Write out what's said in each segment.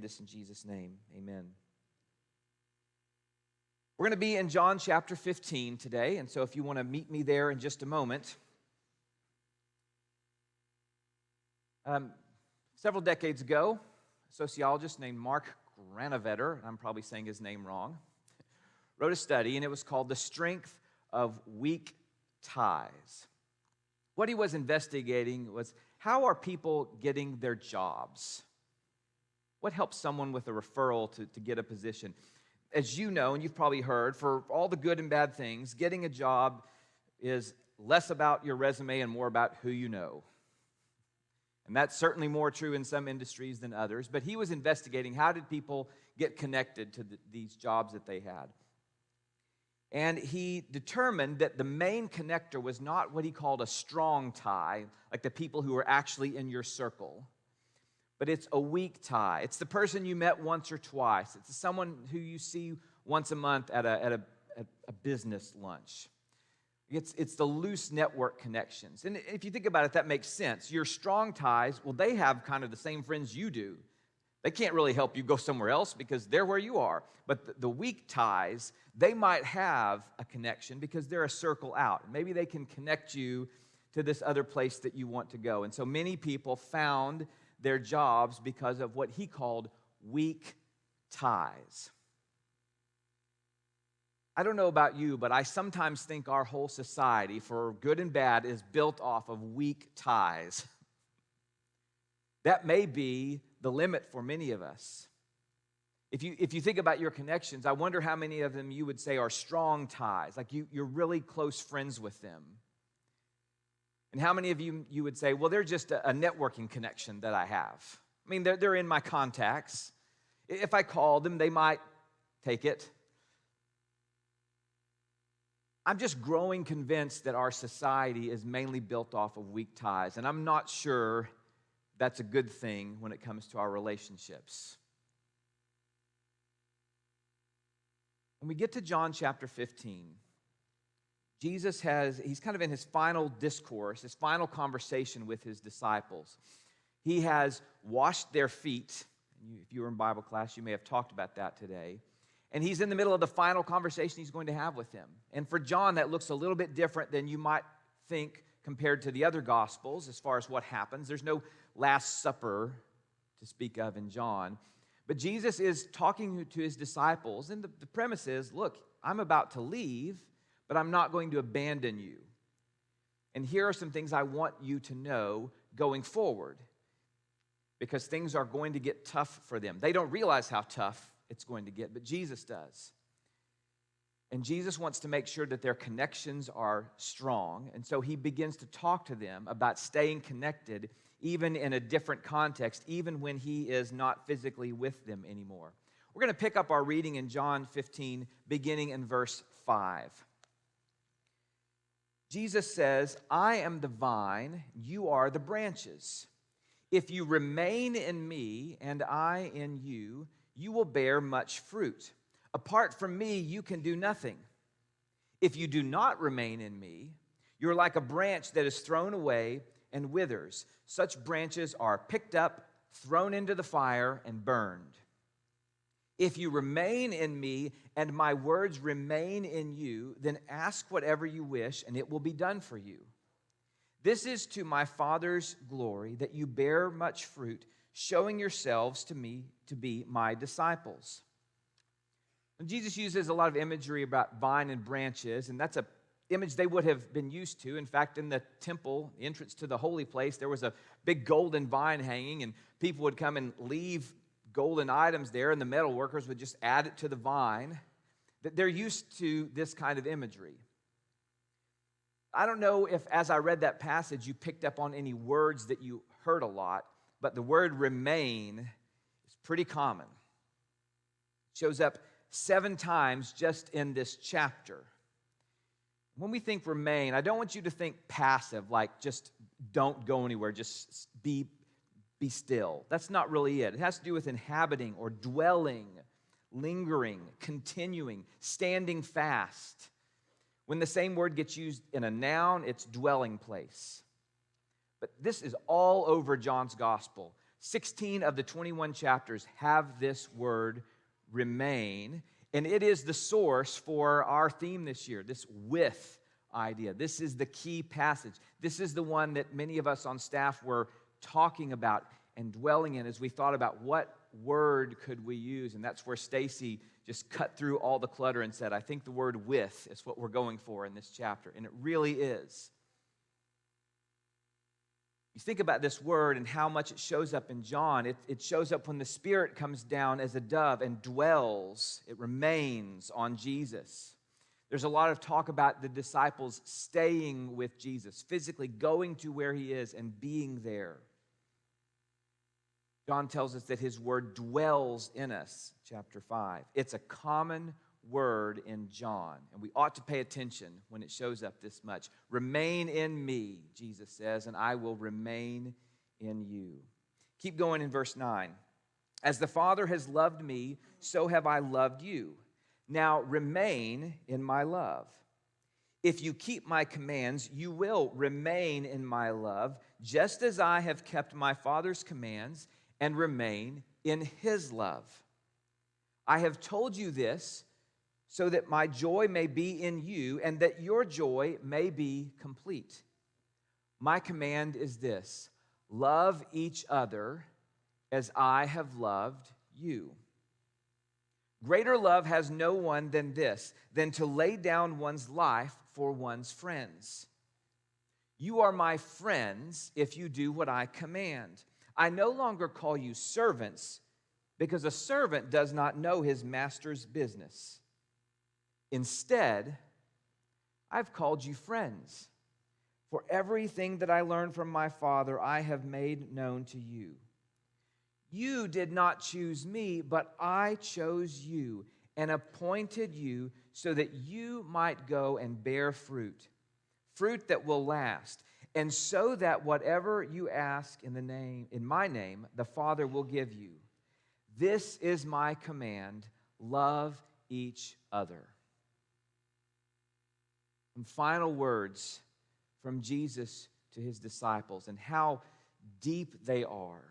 this in Jesus' name. Amen. We're going to be in John chapter 15 today, and so if you want to meet me there in just a moment. Several decades ago, a sociologist named Mark Granovetter, I'm probably saying his name wrong, wrote a study, and it was called The Strength of Weak Ties. What he was investigating was, how are people getting their jobs? What helps someone with a referral to get a position? As you know, and you've probably heard, for all the good and bad things, getting a job is less about your resume and more about who you know. And that's certainly more true in some industries than others. But he was investigating, how did people get connected to these jobs that they had? And he determined that the main connector was not what he called a strong tie, like the people who were actually in your circle, but it's a weak tie. It's the person you met once or twice. It's someone who you see once a month at a business lunch. It's the loose network connections. And if you think about it, that makes sense. Your strong ties, well, they have kind of the same friends you do. They can't really help you go somewhere else because they're where you are. But the weak ties, they might have a connection because they're a circle out. Maybe they can connect you to this other place that you want to go. And so many people found their jobs because of what he called weak ties. I don't know about you, but I sometimes think our whole society, for good and bad, is built off of weak ties. That may be the limit for many of us. If you think about your connections, I wonder how many of them you would say are strong ties, like you're really close friends with them. And how many of you would say, well, they're just a networking connection that I have. I mean, they're in my contacts. If I call them, they might take it. I'm just growing convinced that our society is mainly built off of weak ties, and I'm not sure that's a good thing when it comes to our relationships. When we get to John chapter 15, Jesus he's kind of in his final discourse, his final conversation with his disciples. He has washed their feet. If you were in Bible class, you may have talked about that today. And he's in the middle of the final conversation he's going to have with them. And for John, that looks a little bit different than you might think compared to the other Gospels as far as what happens. There's no Last Supper to speak of in John. But Jesus is talking to his disciples, and the premise is, look, I'm about to leave, but I'm not going to abandon you. And here are some things I want you to know going forward, because things are going to get tough for them. They don't realize how tough it's going to get, but Jesus does. And Jesus wants to make sure that their connections are strong, and so he begins to talk to them about staying connected even in a different context, even when he is not physically with them anymore. We're going to pick up our reading in John 15, beginning in verse 5. Jesus says, I am the vine, you are the branches. If you remain in me and I in you, you will bear much fruit. Apart from me, you can do nothing. If you do not remain in me, you're like a branch that is thrown away and withers. Such branches are picked up, thrown into the fire, and burned. If you remain in me and my words remain in you, then ask whatever you wish, and it will be done for you. This is to my Father's glory, that you bear much fruit, showing yourselves to me to be my disciples. And Jesus uses a lot of imagery about vine and branches, and that's an image they would have been used to. In fact, in the temple, the entrance to the holy place, there was a big golden vine hanging, and people would come and leave golden items there, and the metal workers would just add it to the vine. They're used to this kind of imagery. I don't know if, as I read that passage, you picked up on any words that you heard a lot, but the word remain is pretty common. It shows up 7 times just in this chapter. When we think remain, I don't want you to think passive, like just don't go anywhere, just be still. That's not really it. It has to do with inhabiting or dwelling, lingering, continuing, standing fast. When the same word gets used in a noun, it's dwelling place. But this is all over John's gospel. 16 of the 21 chapters have this word remain, and it is the source for our theme this year, this with idea. This is the key passage. This is the one that many of us on staff were talking about and dwelling in as we thought about what word could we use. And that's where Stacy just cut through all the clutter and said, I think the word with is what we're going for in this chapter. And it really is. You think about this word and how much it shows up in John. It shows up when the Spirit comes down as a dove and dwells. It remains on Jesus. There's a lot of talk about the disciples staying with Jesus, physically going to where he is and being there. John tells us that his word dwells in us, chapter 5. It's a common word in John, and we ought to pay attention when it shows up this much. Remain in me, Jesus says, and I will remain in you. Keep going in verse 9. As the Father has loved me, so have I loved you. Now remain in my love. If you keep my commands, you will remain in my love, just as I have kept my Father's commands and remain in his love. I have told you this so that my joy may be in you and that your joy may be complete. My command is this: love each other as I have loved you. Greater love has no one than this, than to lay down one's life for one's friends. You are my friends if you do what I command. I no longer call you servants, because a servant does not know his master's business. Instead, I've called you friends, for everything that I learned from my Father I have made known to you. You did not choose me, but I chose you and appointed you so that you might go and bear fruit, fruit that will last, and so that whatever you ask in my name, the Father will give you. This is my command: love each other. Some final words from Jesus to his disciples, and how deep they are.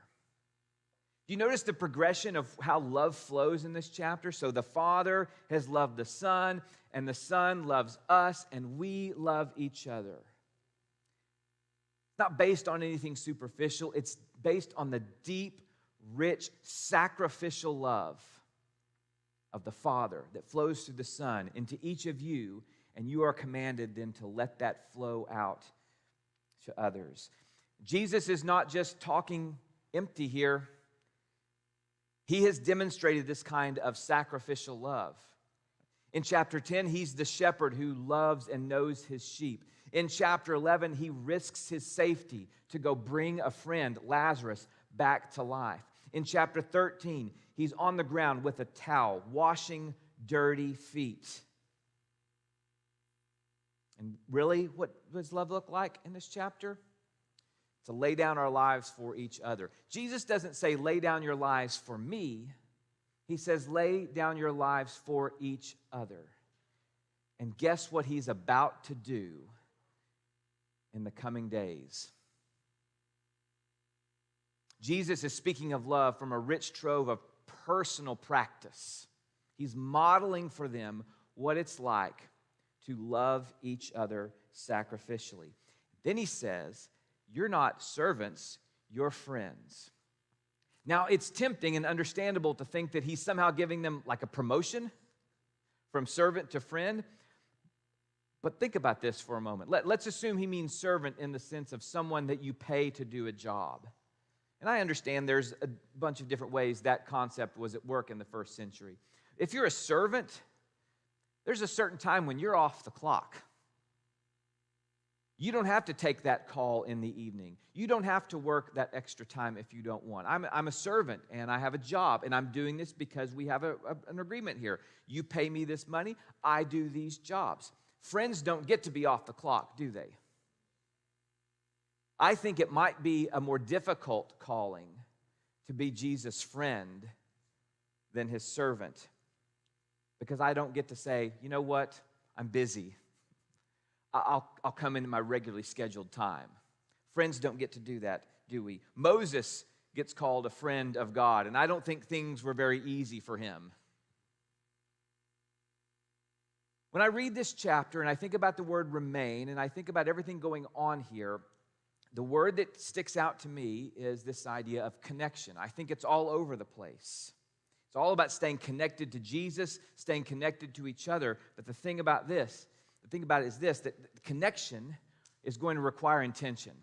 Do you notice the progression of how love flows in this chapter? So the Father has loved the Son, and the Son loves us, and we love each other. It's not based on anything superficial. It's based on the deep, rich, sacrificial love of the Father that flows through the Son into each of you, and you are commanded then to let that flow out to others. Jesus is not just talking empty here. He has demonstrated this kind of sacrificial love. In chapter 10, he's the shepherd who loves and knows his sheep. In chapter 11, he risks his safety to go bring a friend, Lazarus, back to life. In chapter 13, he's on the ground with a towel, washing dirty feet. And really, what does love look like in this chapter? To lay down our lives for each other. Jesus doesn't say, lay down your lives for me. He says, lay down your lives for each other. And guess what he's about to do in the coming days? Jesus is speaking of love from a rich trove of personal practice. He's modeling for them what it's like to love each other sacrificially. Then he says, you're not servants, you're friends. Now, it's tempting and understandable to think that he's somehow giving them like a promotion from servant to friend. But think about this for a moment. Let's assume he means servant in the sense of someone that you pay to do a job. And I understand there's a bunch of different ways that concept was at work in the first century. If you're a servant, there's a certain time when you're off the clock. You don't have to take that call in the evening. You don't have to work that extra time if you don't want. I'm a servant, and I have a job, and I'm doing this because we have an agreement here. You pay me this money, I do these jobs. Friends don't get to be off the clock, do they? I think it might be a more difficult calling to be Jesus' friend than his servant, because I don't get to say, you know what, I'm busy. I'll come into my regularly scheduled time. Friends don't get to do that, do we? Moses gets called a friend of God, and I don't think things were very easy for him. When I read this chapter and I think about the word remain, and I think about everything going on here, the word that sticks out to me is this idea of connection. I think it's all over the place. It's all about staying connected to Jesus, staying connected to each other. But the thing about it is this, that connection is going to require intention.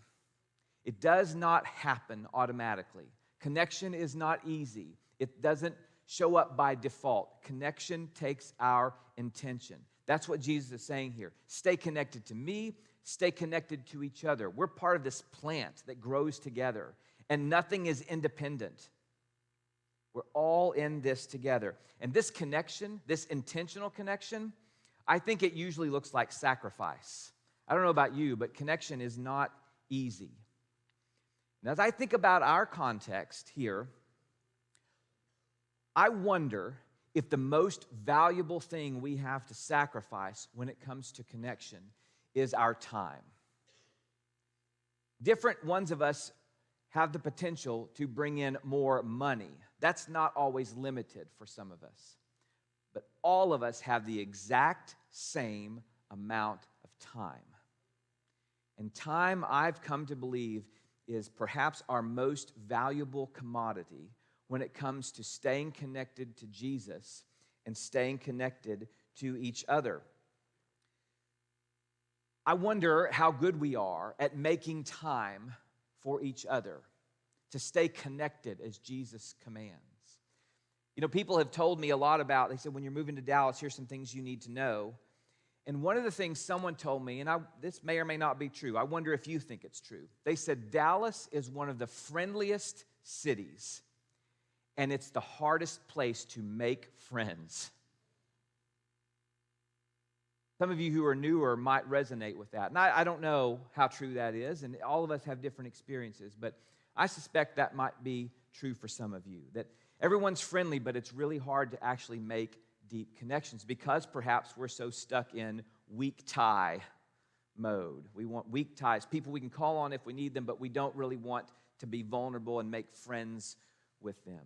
It does not happen automatically. Connection is not easy. It doesn't show up by default. Connection takes our intention. That's what Jesus is saying here. Stay connected to me, stay connected to each other. We're part of this plant that grows together, and nothing is independent. We're all in this together. And this connection, this intentional connection, I think it usually looks like sacrifice. I don't know about you, but connection is not easy. And as I think about our context here, I wonder if the most valuable thing we have to sacrifice when it comes to connection is our time. Different ones of us have the potential to bring in more money. That's not always limited for some of us. But all of us have the exact same amount of time. And time, I've come to believe, is perhaps our most valuable commodity when it comes to staying connected to Jesus and staying connected to each other. I wonder how good we are at making time for each other, to stay connected as Jesus commands. You know, people have told me a lot about, they said, when you're moving to Dallas, here's some things you need to know. And one of the things someone told me, and this may or may not be true, I wonder if you think it's true. They said Dallas is one of the friendliest cities, and it's the hardest place to make friends. Some of you who are newer might resonate with that. And I don't know how true that is, and all of us have different experiences, but I suspect that might be true for some of you, that everyone's friendly, but it's really hard to actually make deep connections because perhaps we're so stuck in weak tie mode. We want weak ties, people we can call on if we need them, but we don't really want to be vulnerable and make friends with them.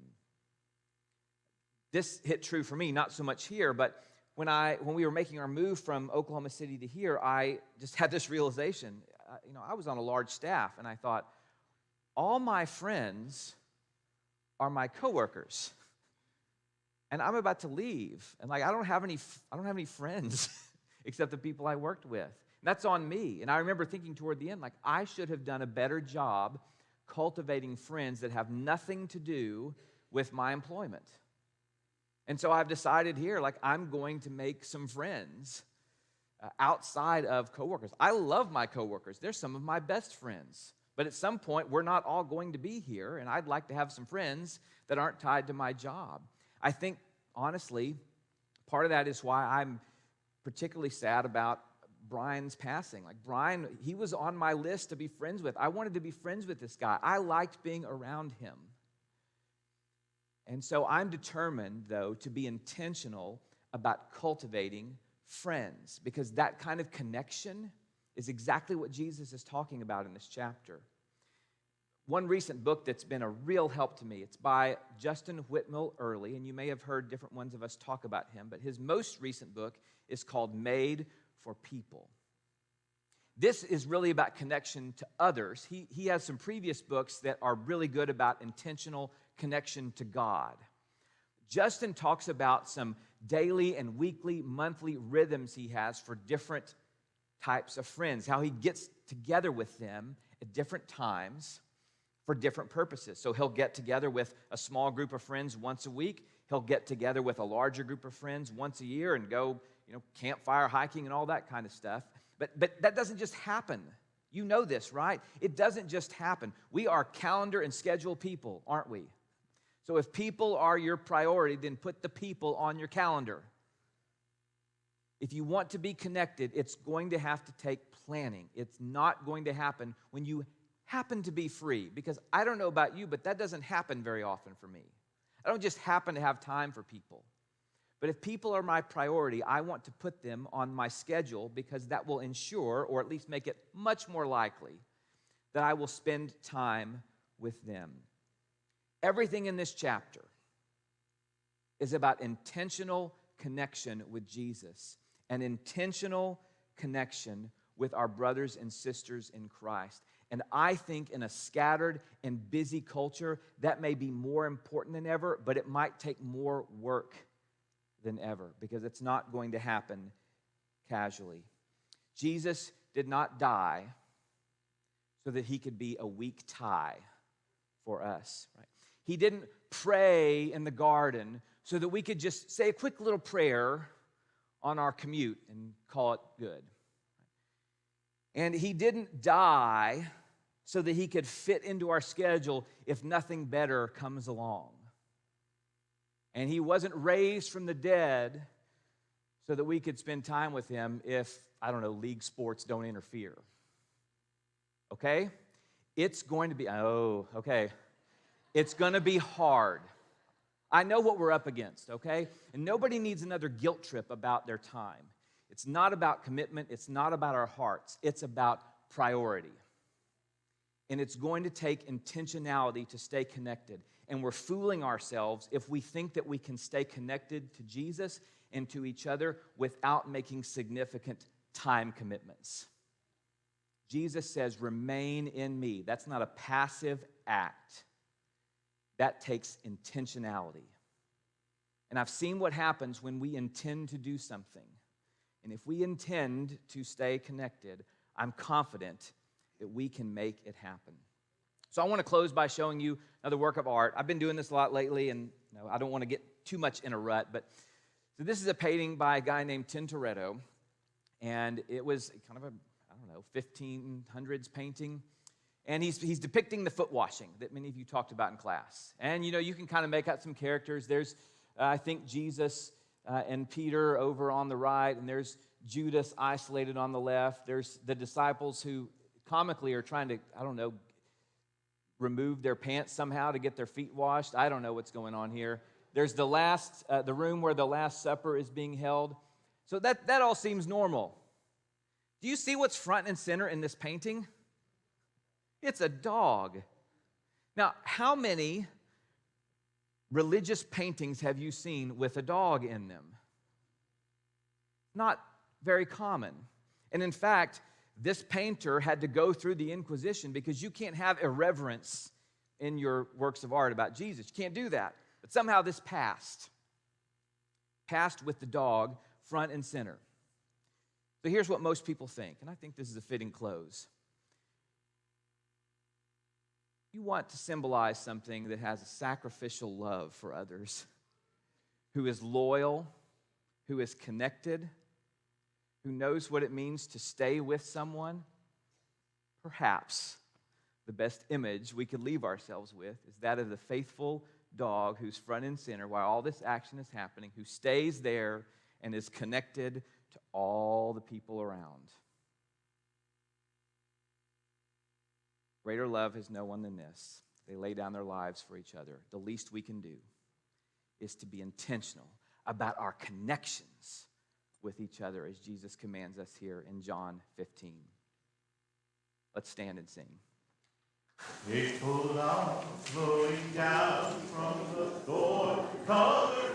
This hit true for me, not so much here, but when we were making our move from Oklahoma City to here, I just had this realization. I was on a large staff, and I thought, all my friends are my coworkers, and I'm about to leave, and I don't have any friends except the people I worked with. And that's on me. And I remember thinking toward the end, I should have done a better job cultivating friends that have nothing to do with my employment. And so I've decided here, I'm going to make some friends outside of coworkers. I love my coworkers. They're some of my best friends. But at some point, we're not all going to be here, and I'd like to have some friends that aren't tied to my job. I think, honestly, part of that is why I'm particularly sad about Brian's passing. Brian, he was on my list to be friends with. I wanted to be friends with this guy. I liked being around him. And so I'm determined, though, to be intentional about cultivating friends, because that kind of connection is exactly what Jesus is talking about in this chapter. One recent book that's been a real help to me, it's by Justin Whitmel Early, and you may have heard different ones of us talk about him, but his most recent book is called Made for People. This is really about connection to others. He has some previous books that are really good about intentional connection to God. Justin talks about some daily and weekly, monthly rhythms he has for different types of friends, how he gets together with them at different times for different purposes. So he'll get together with a small group of friends once a week. He'll get together with a larger group of friends once a year and go, campfire hiking and all that kind of stuff. But that doesn't just happen. You know this, right? It doesn't just happen. We are calendar and schedule people, aren't we? So if people are your priority, then put the people on your calendar. If you want to be connected, it's going to have to take planning. It's not going to happen when you happen to be free, because I don't know about you, but that doesn't happen very often for me. I don't just happen to have time for people. But if people are my priority, I want to put them on my schedule, because that will ensure, or at least make it much more likely, that I will spend time with them. Everything in this chapter is about intentional connection with Jesus, an intentional connection with our brothers and sisters in Christ. And I think in a scattered and busy culture, that may be more important than ever, but it might take more work than ever because it's not going to happen casually. Jesus did not die so that he could be a weak tie for us. Right? He didn't pray in the garden so that we could just say a quick little prayer on our commute and call it good. And he didn't die so that he could fit into our schedule if nothing better comes along. And he wasn't raised from the dead so that we could spend time with him if, I don't know, league sports don't interfere. Okay? It's going to be, it's going to be hard. I know what we're up against, okay? And nobody needs another guilt trip about their time. It's not about commitment. It's not about our hearts. It's about priority. And it's going to take intentionality to stay connected. And we're fooling ourselves if we think that we can stay connected to Jesus and to each other without making significant time commitments. Jesus says, remain in me. That's not a passive act. That takes intentionality. And I've seen what happens when we intend to do something. And if we intend to stay connected, I'm confident that we can make it happen. So I want to close by showing you another work of art. I've been doing this a lot lately, and I don't want to get too much in a rut, but so this is a painting by a guy named Tintoretto, and it was kind of a, 1500s painting, and he's depicting the foot washing that many of you talked about in class. And, you can kind of make out some characters. There's, I think, Jesus and Peter over on the right, and there's Judas isolated on the left. There's the disciples who comically are trying to, remove their pants somehow to get their feet washed. I don't know what's going on here. There's the room where the Last Supper is being held. So that all seems normal. Do you see what's front and center in this painting? It's a dog. Now, how many religious paintings have you seen with a dog in them? Not very common. And in fact, this painter had to go through the Inquisition because you can't have irreverence in your works of art about Jesus. You can't do that. But somehow this passed with the dog front and center. So here's what most people think, and I think this is a fitting close. You want to symbolize something that has a sacrificial love for others, who is loyal, who is connected, who knows what it means to stay with someone. Perhaps the best image we could leave ourselves with is that of the faithful dog who's front and center while all this action is happening, who stays there and is connected to all the people around. Greater love has no one than this. They lay down their lives for each other. The least we can do is to be intentional about our connections with each other as Jesus commands us here in John 15. Let's stand and sing. Faithful love flowing down from the thorn-covered